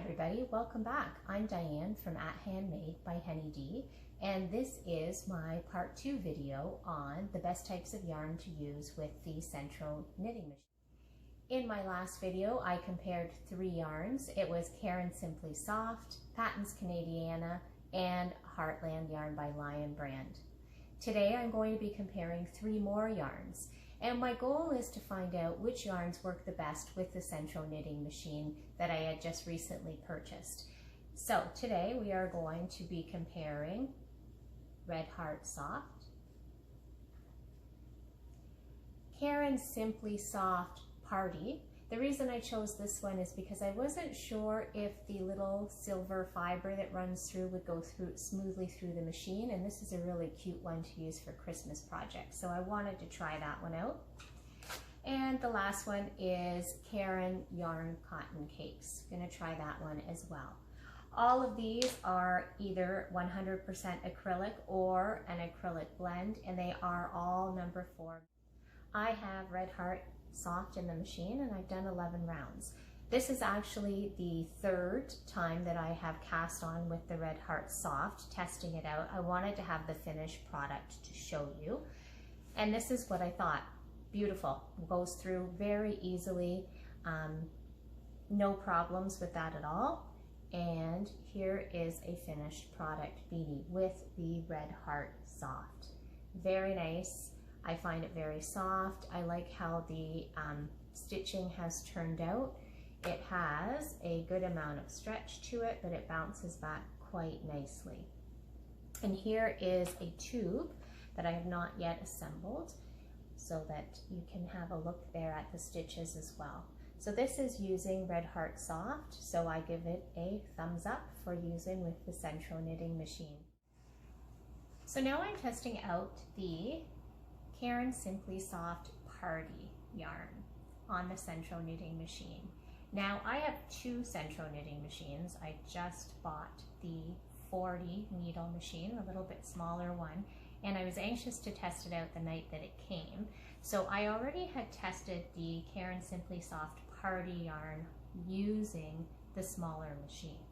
everybody, welcome back. I'm Diane from @Handmade by Henny D, and this is my part 2 video on the best types of yarn to use with the Sentro knitting machine. In my last video, I compared 3 yarns. It was Caron Simply Soft, Patons Canadiana, and Heartland Yarn by Lion Brand. Today I'm going to be comparing 3 more yarns, and my goal is to find out which yarns work the best with the Sentro knitting machine that I had just recently purchased. So today we are going to be comparing Red Heart Soft, Caron Simply Soft Party. The reason I chose this one is because I wasn't sure if the little silver fiber that runs through would go through smoothly through the machine, and this is a really cute one to use for Christmas projects, so I wanted to try that one out. And the last one is Caron Yarn Cotton Cakes. I'm going to try that one as well. All of these are either 100% acrylic or an acrylic blend, and they are all number 4. I have Red Heart Soft in the machine, and I've done 11 rounds. This is actually the 3rd time that I have cast on with the Red Heart Soft, testing it out. I wanted to have the finished product to show you, and this is what I thought. Beautiful, goes through very easily, no problems with that at all. And here is a finished product beanie with the Red Heart Soft. Very nice. I find it very soft. I like how the stitching has turned out. It has a good amount of stretch to it, but it bounces back quite nicely. And here is a tube that I have not yet assembled, so that you can have a look there at the stitches as well. So this is using Red Heart Soft, so I give it a thumbs up for using with the Sentro knitting machine. So now I'm testing out the Caron Simply Soft Party yarn on the Sentro knitting machine. Now I have 2 Sentro knitting machines. I just bought the 40 needle machine, a little bit smaller one, and I was anxious to test it out the night that it came. So I already had tested the Caron Simply Soft Party yarn using the smaller machine,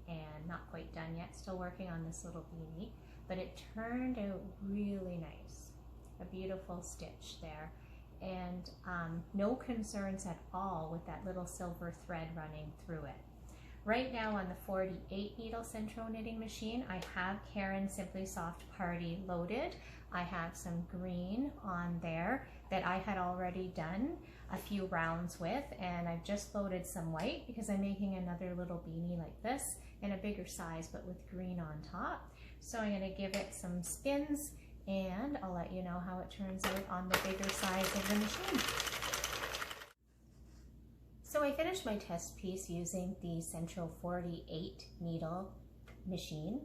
and not quite done yet, still working on this little beanie, but it turned out really nice. A beautiful stitch there, and no concerns at all with that little silver thread running through it. Right now on the 48 needle Sentro knitting machine, I have Caron Simply Soft Party loaded. I have some green on there that I had already done a few rounds with, and I've just loaded some white because I'm making another little beanie like this in a bigger size but with green on top. So I'm going to give it some spins, and I'll let you know how it turns out on the bigger size of the machine. So I finished my test piece using the Sentro 48 needle machine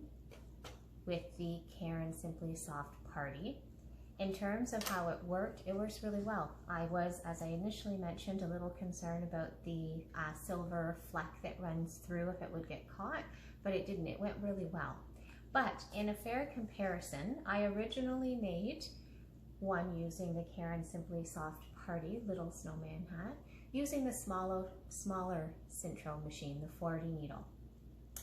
with the Caron Simply Soft Party. In terms of how it works really well. I was, as I initially mentioned, a little concerned about the silver fleck that runs through if it would get caught, but it didn't. It went really well. But in a fair comparison, I originally made one using the Caron Simply Soft Party Little Snowman hat, using the smaller Sentro machine, the 40 needle.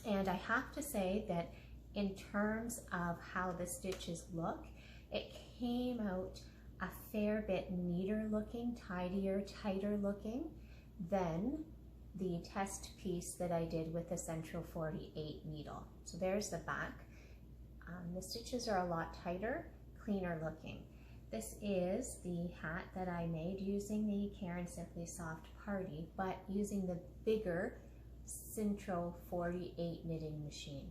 And I have to say that in terms of how the stitches look, it came out a fair bit neater looking, tidier, tighter looking than the test piece that I did with the Sentro 48 needle. So there's the back. The stitches are a lot tighter, cleaner looking. This is the hat that I made using the Caron Simply Soft Party, but using the bigger Sentro 48 knitting machine.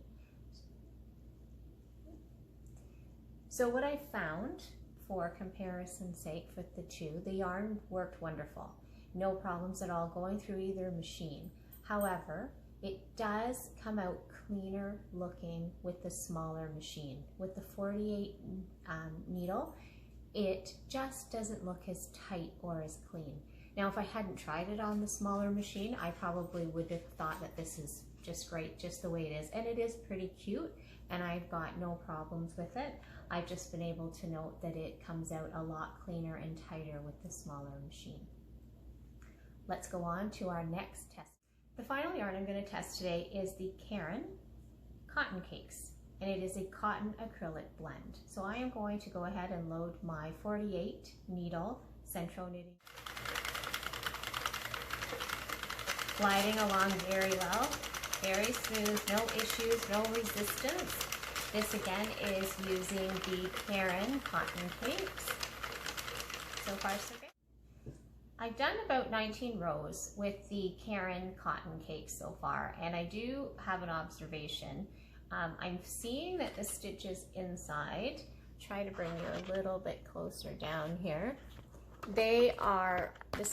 So what I found, for comparison's sake with the 2, the yarn worked wonderful. No problems at all going through either machine. However, it does come out cleaner looking with the smaller machine. With the 48 needle, it just doesn't look as tight or as clean. Now, if I hadn't tried it on the smaller machine, I probably would have thought that this is just great, just the way it is. And it is pretty cute, and I've got no problems with it. I've just been able to note that it comes out a lot cleaner and tighter with the smaller machine. Let's go on to our next test. The final yarn I'm going to test today is the Caron Cotton Cakes, and it is a cotton acrylic blend. So I am going to go ahead and load my 48 needle Sentro knitting. Gliding along very well, very smooth, no issues, no resistance. This again is using the Caron Cotton Cakes. So far so good. I've done about 19 rows with the Caron Cotton Cakes so far, and I do have an observation. I'm seeing that the stitches inside, try to bring you a little bit closer down here. This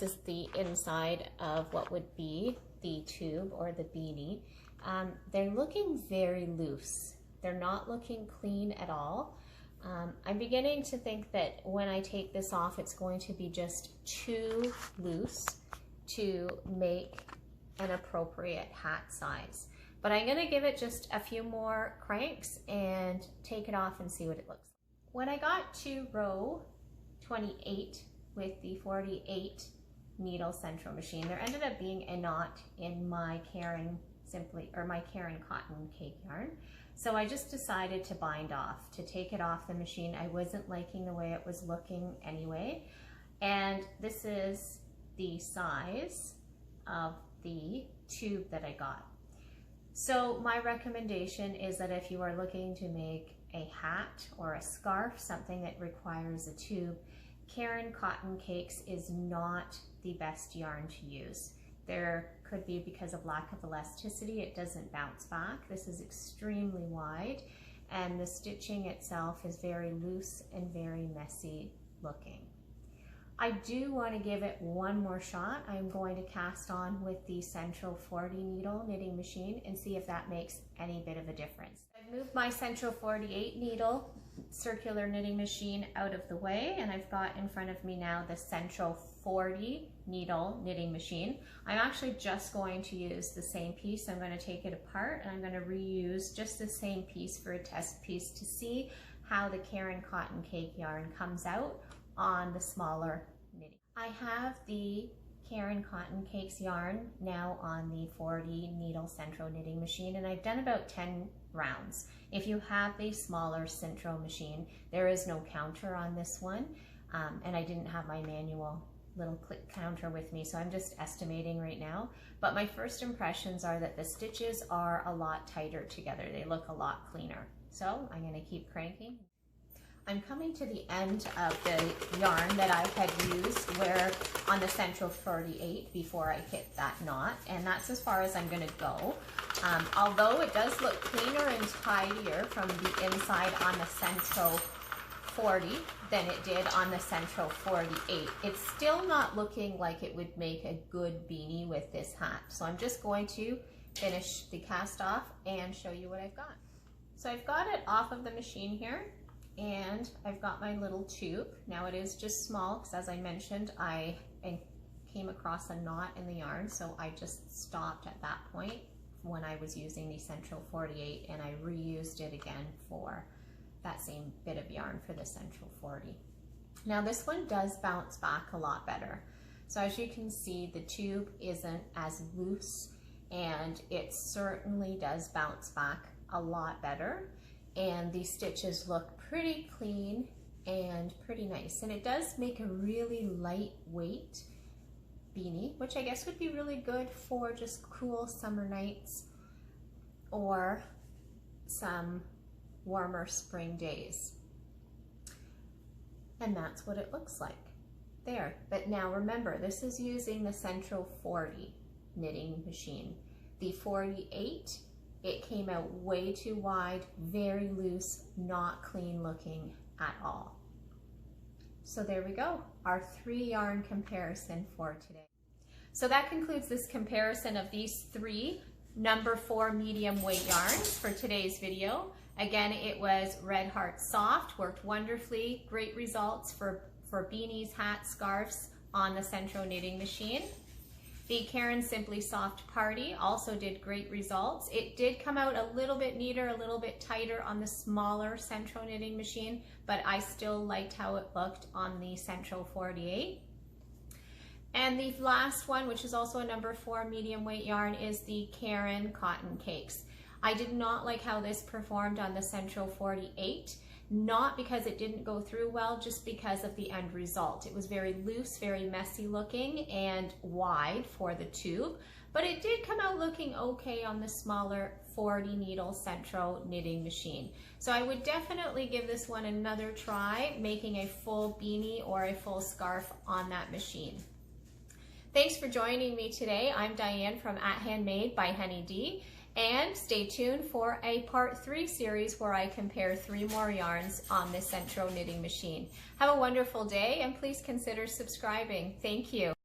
is the inside of what would be the tube or the beanie. They're looking very loose. They're not looking clean at all. I'm beginning to think that when I take this off, it's going to be just too loose to make an appropriate hat size. But I'm gonna give it just a few more cranks and take it off and see what it looks like. When I got to row 28 with the 48 needle Sentro machine, there ended up being a knot in my Caron Cotton Cake yarn. So I just decided to bind off, to take it off the machine. I wasn't liking the way it was looking anyway. And this is the size of the tube that I got. So my recommendation is that if you are looking to make a hat or a scarf, something that requires a tube, Caron Cotton Cakes is not the best yarn to use. There could be because of lack of elasticity, it doesn't bounce back. This is extremely wide, and the stitching itself is very loose and very messy looking. I do want to give it one more shot. I'm going to cast on with the Sentro 40 needle knitting machine and see if that makes any bit of a difference. I've moved my Sentro 48 needle circular knitting machine out of the way, and I've got in front of me now the Sentro 40 needle knitting machine. I'm actually just going to use the same piece. I'm going to take it apart and I'm going to reuse just the same piece for a test piece to see how the Caron Cotton Cake yarn comes out on the smaller knitting. I have the Caron Cotton Cakes yarn now on the 40 needle Sentro knitting machine, and I've done about 10 rounds. If you have the smaller Sentro machine, there is no counter on this one, and I didn't have my manual little click counter with me, so I'm just estimating right now. But my first impressions are that the stitches are a lot tighter together. They look a lot cleaner. So I'm going to keep cranking. I'm coming to the end of the yarn that I had used where on the Sentro 48 before I hit that knot, and that's as far as I'm going to go. Although it does look cleaner and tidier from the inside on the Sentro 40 than it did on the Sentro 48. It's still not looking like it would make a good beanie with this hat. So I'm just going to finish the cast off and show you what I've got. So I've got it off of the machine here, and I've got my little tube. Now it is just small because, as I mentioned, I came across a knot in the yarn, so I just stopped at that point when I was using the Sentro 48, and I reused it again for that same bit of yarn for the Sentro 40. Now this one does bounce back a lot better. So as you can see, the tube isn't as loose, and it certainly does bounce back a lot better, and the stitches look pretty clean and pretty nice, and it does make a really lightweight beanie, which I guess would be really good for just cool summer nights or some warmer spring days. And that's what it looks like there. But now remember, this is using the Sentro 40 knitting machine. The 48, it came out way too wide, very loose, not clean looking at all. So there we go, our 3 yarn comparison for today. So that concludes this comparison of these 3 number 4 medium weight yarns for today's video. Again, it was Red Heart Soft, worked wonderfully, great results for beanies, hats, scarves on the Sentro knitting machine. The Caron Simply Soft Party also did great results. It did come out a little bit neater, a little bit tighter on the smaller Sentro knitting machine, but I still liked how it looked on the Sentro 48. And the last one, which is also a number 4 medium weight yarn, is the Caron Cotton Cakes. I did not like how this performed on the Sentro 48, not because it didn't go through well, just because of the end result. It was very loose, very messy looking, and wide for the tube, but it did come out looking okay on the smaller 40 needle Sentro knitting machine. So I would definitely give this one another try, making a full beanie or a full scarf on that machine. Thanks for joining me today. I'm Diane from @Handmade by Honey D, and stay tuned for a part 3 series where I compare 3 more yarns on this Sentro knitting machine. Have a wonderful day, and please consider subscribing. Thank you.